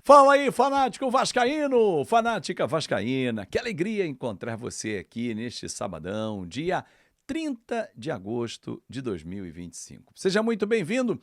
Fala aí, fanático vascaíno, fanática vascaína. Que alegria encontrar você aqui neste sabadão, dia 30 de agosto de 2025. Seja muito bem-vindo.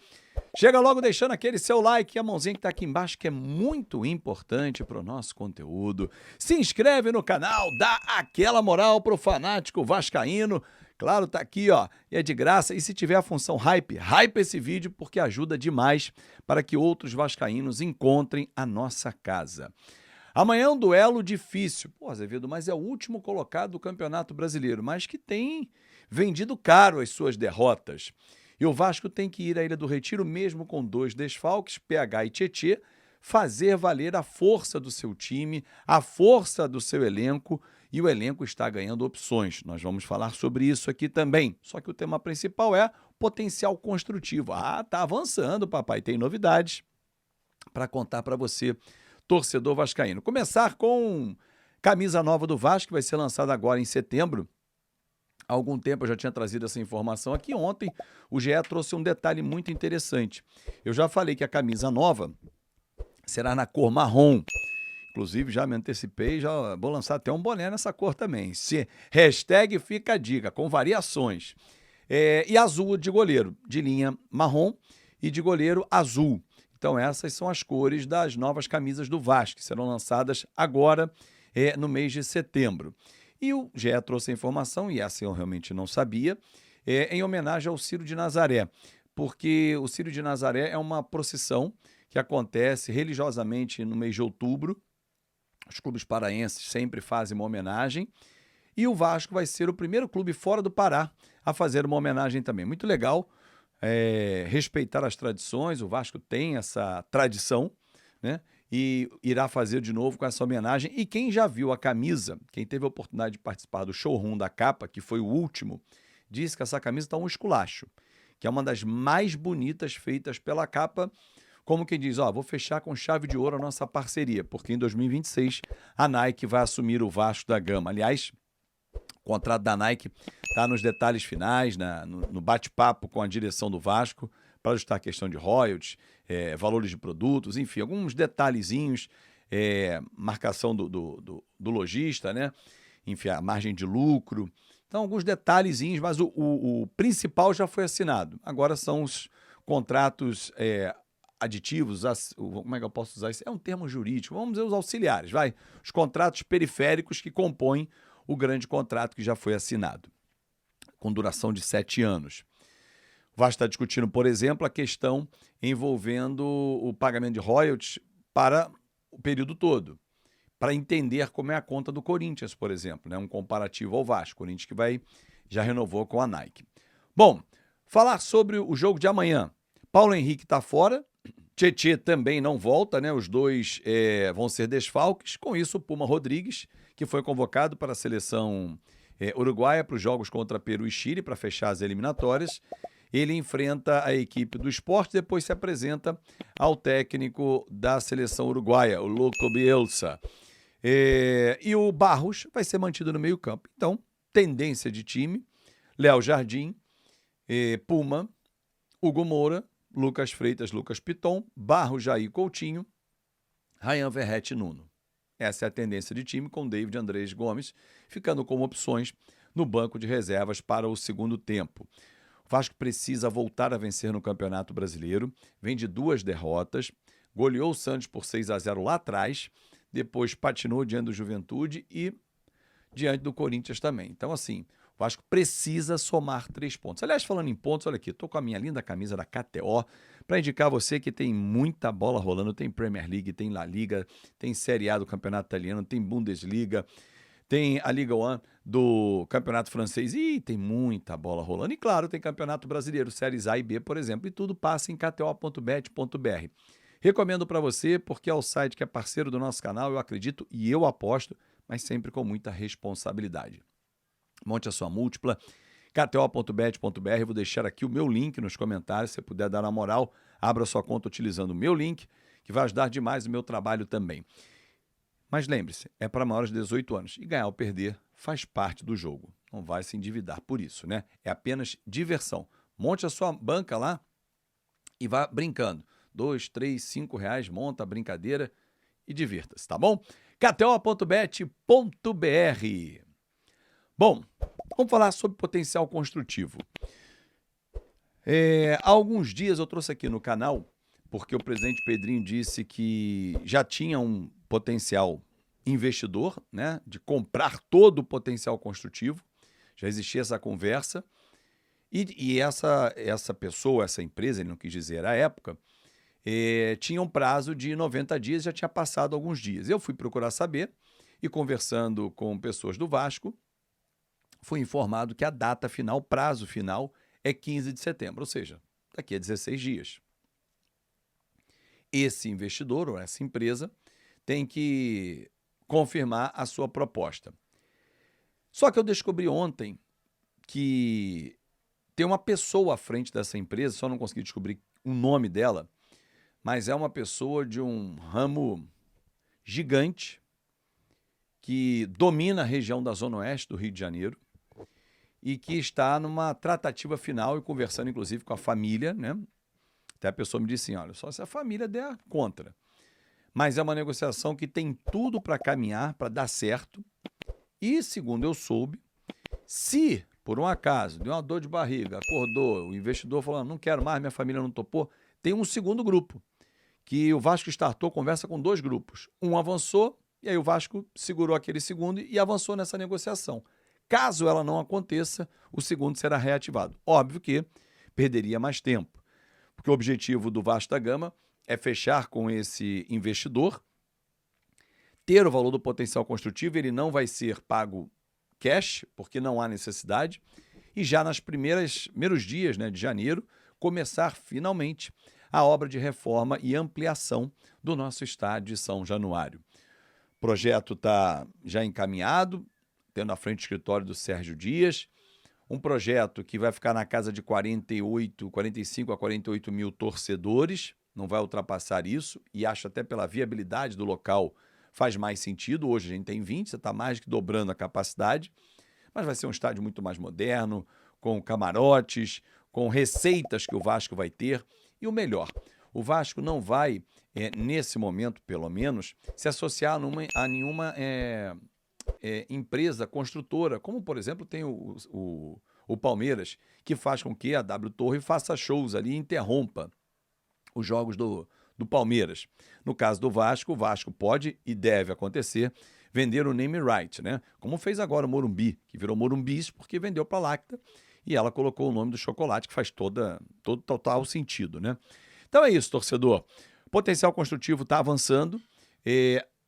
Chega logo deixando aquele seu like e a mãozinha que está aqui embaixo, que é muito importante para o nosso conteúdo. Se inscreve no canal, dá aquela moral pro fanático vascaíno. Claro, tá aqui, ó, e é de graça. E se tiver a função hype esse vídeo, porque ajuda demais para que outros vascaínos encontrem a nossa casa. Amanhã é um duelo difícil. Pô, Azevedo, mas é o último colocado do Campeonato Brasileiro, mas que tem vendido caro as suas derrotas. E o Vasco tem que ir à Ilha do Retiro, mesmo com 2 desfalques, PH e Tietê, fazer valer a força do seu time, a força do seu elenco, e o elenco está ganhando opções. Nós vamos falar sobre isso aqui também. Só que o tema principal é potencial construtivo. Ah, tá avançando, papai. Tem novidades para contar para você, torcedor vascaíno. Começar com camisa nova do Vasco, que vai ser lançada agora em setembro. Há algum tempo eu já tinha trazido essa informação aqui. Ontem o GE trouxe um detalhe muito interessante. Eu já falei que a camisa nova será na cor marrom. Inclusive, já me antecipei, já vou lançar até um boné nessa cor também. Hashtag fica a dica, com variações. E azul de goleiro, de linha marrom e de goleiro azul. Então essas são as cores das novas camisas do Vasco, que serão lançadas agora no mês de setembro. E o GE trouxe a informação, e essa eu realmente não sabia, em homenagem ao Ciro de Nazaré, porque o Ciro de Nazaré é uma procissão que acontece religiosamente no mês de outubro. Os clubes paraenses sempre fazem uma homenagem, e o Vasco vai ser o primeiro clube fora do Pará a fazer uma homenagem também. Muito legal, respeitar as tradições, o Vasco tem essa tradição, né? E irá fazer de novo com essa homenagem. E quem já viu a camisa, quem teve a oportunidade de participar do showroom da capa, que foi o último, disse que essa camisa está um esculacho, que é uma das mais bonitas feitas pela capa. Como quem diz, ó, vou fechar com chave de ouro a nossa parceria, porque em 2026 a Nike vai assumir o Vasco da Gama. Aliás, o contrato da Nike está nos detalhes finais, no bate-papo com a direção do Vasco, para ajustar a questão de royalties, valores de produtos, enfim, alguns detalhezinhos, marcação do lojista, né? Enfim, a margem de lucro. Então, alguns detalhezinhos, mas o principal já foi assinado. Agora são os contratos aditivos, como é que eu posso usar isso? É um termo jurídico, vamos dizer os auxiliares, vai. Os contratos periféricos que compõem o grande contrato que já foi assinado, com duração de 7 anos. O Vasco está discutindo, por exemplo, a questão envolvendo o pagamento de royalties para o período todo, para entender como é a conta do Corinthians, por exemplo, né? Um comparativo ao Vasco, Corinthians que já renovou com a Nike. Bom, falar sobre o jogo de amanhã. Paulo Henrique está fora, Tietê também não volta, né? Os dois vão ser desfalques. Com isso, o Puma Rodrigues, que foi convocado para a seleção uruguaia para os jogos contra Peru e Chile, para fechar as eliminatórias, ele enfrenta a equipe do Sport, depois se apresenta ao técnico da seleção uruguaia, o Loco Bielsa. E o Barros vai ser mantido no meio-campo. Então, tendência de time: Léo Jardim, Puma, Hugo Moura, Lucas Freitas, Lucas Piton, Barros, Jair Coutinho, Ryan Verrete e Nuno. Essa é a tendência de time, com David Andrés Gomes ficando como opções no banco de reservas para o segundo tempo. O Vasco precisa voltar a vencer no Campeonato Brasileiro, vem de 2 derrotas, goleou o Santos por 6-0 lá atrás, depois patinou diante do Juventude e diante do Corinthians também. Então, assim, o Vasco precisa somar 3 pontos. Aliás, falando em pontos, olha aqui, estou com a minha linda camisa da KTO para indicar a você que tem muita bola rolando. Tem Premier League, tem La Liga, tem Série A do Campeonato Italiano, tem Bundesliga, tem a Liga 1 do Campeonato Francês. E tem muita bola rolando. E claro, tem Campeonato Brasileiro, Séries A e B, por exemplo. E tudo passa em kto.bet.br. Recomendo para você, porque é o site que é parceiro do nosso canal, eu acredito e eu aposto, mas sempre com muita responsabilidade. Monte a sua múltipla, kto.bet.br, vou deixar aqui o meu link nos comentários, se você puder dar uma moral, abra sua conta utilizando o meu link, que vai ajudar demais o meu trabalho também. Mas lembre-se, é para maiores de 18 anos, e ganhar ou perder faz parte do jogo, não vai se endividar por isso, né? É apenas diversão. Monte a sua banca lá e vá brincando. 2, 3, 5 reais, monta a brincadeira e divirta-se, tá bom? kto.bet.br. Bom, vamos falar sobre potencial construtivo. Há alguns dias eu trouxe aqui no canal, porque o presidente Pedrinho disse que já tinha um potencial investidor, né, de comprar todo o potencial construtivo. Já existia essa conversa. E essa pessoa, essa empresa, ele não quis dizer à época, tinha um prazo de 90 dias, já tinha passado alguns dias. Eu fui procurar saber e, conversando com pessoas do Vasco, fui informado que a data final, prazo final, é 15 de setembro, ou seja, daqui a 16 dias. Esse investidor ou essa empresa tem que confirmar a sua proposta. Só que eu descobri ontem que tem uma pessoa à frente dessa empresa, só não consegui descobrir o nome dela, mas é uma pessoa de um ramo gigante que domina a região da Zona Oeste do Rio de Janeiro e que está numa tratativa final e conversando, inclusive, com a família, né? Até a pessoa me disse assim, olha, só se a família der contra. Mas é uma negociação que tem tudo para caminhar, para dar certo. E, segundo eu soube, se, por um acaso, deu uma dor de barriga, acordou, o investidor falou, não quero mais, minha família não topou, tem um segundo grupo, que o Vasco startou, conversa com 2 grupos. Um avançou, e aí o Vasco segurou aquele segundo e avançou nessa negociação. Caso ela não aconteça, o segundo será reativado. Óbvio que perderia mais tempo, porque o objetivo do Vasco da Gama é fechar com esse investidor, ter o valor do potencial construtivo, ele não vai ser pago cash, porque não há necessidade, e já nos primeiros dias, né, de janeiro, começar finalmente a obra de reforma e ampliação do nosso estádio de São Januário. O projeto está já encaminhado, tendo à frente o escritório do Sérgio Dias, um projeto que vai ficar na casa de 45 a 48 mil torcedores, não vai ultrapassar isso, e acho até pela viabilidade do local faz mais sentido. Hoje a gente tem 20, você está mais que dobrando a capacidade, mas vai ser um estádio muito mais moderno, com camarotes, com receitas que o Vasco vai ter. E o melhor, o Vasco não vai, nesse momento pelo menos, se associar a nenhuma empresa construtora, como por exemplo tem o Palmeiras, que faz com que a W Torre faça shows ali e interrompa os jogos do Palmeiras. No caso do Vasco, o Vasco pode e deve acontecer vender o name right, né? Como fez agora o Morumbi, que virou Morumbis porque vendeu para a Lacta e ela colocou o nome do chocolate, que faz todo total sentido, né? Então é isso, torcedor. O potencial construtivo está avançando.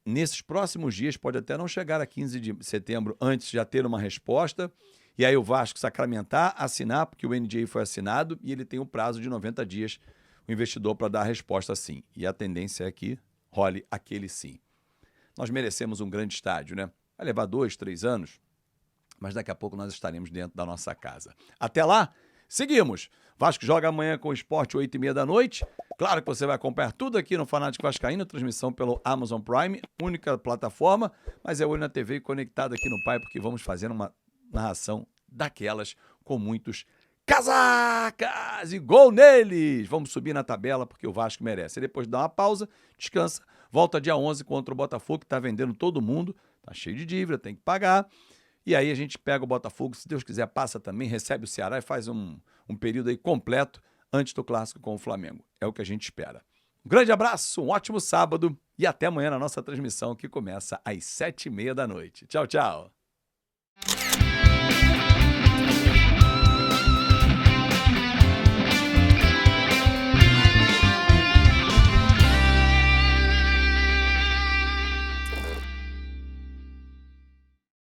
Nesses próximos dias, pode até não chegar a 15 de setembro antes de já ter uma resposta. E aí o Vasco sacramentar, assinar, porque o NDA foi assinado e ele tem um prazo de 90 dias, o investidor, para dar a resposta sim. E a tendência é que role aquele sim. Nós merecemos um grande estádio, né? Vai levar 2, 3 anos, mas daqui a pouco nós estaremos dentro da nossa casa. Até lá, seguimos. Vasco joga amanhã com o Sport, 8h30 da noite. Claro que você vai acompanhar tudo aqui no Fanático Vascaíno, transmissão pelo Amazon Prime, única plataforma, mas é olho na TV conectado aqui no Pai, porque vamos fazer uma narração daquelas com muitos casacas e gol neles. Vamos subir na tabela porque o Vasco merece. E depois dá uma pausa, descansa, volta dia 11 contra o Botafogo, que está vendendo todo mundo, tá cheio de dívida, tem que pagar. E aí a gente pega o Botafogo, se Deus quiser, passa também, recebe o Ceará e faz um período aí completo antes do clássico com o Flamengo. É o que a gente espera. Um grande abraço, um ótimo sábado e até amanhã na nossa transmissão que começa às 7h30 da noite. Tchau, tchau.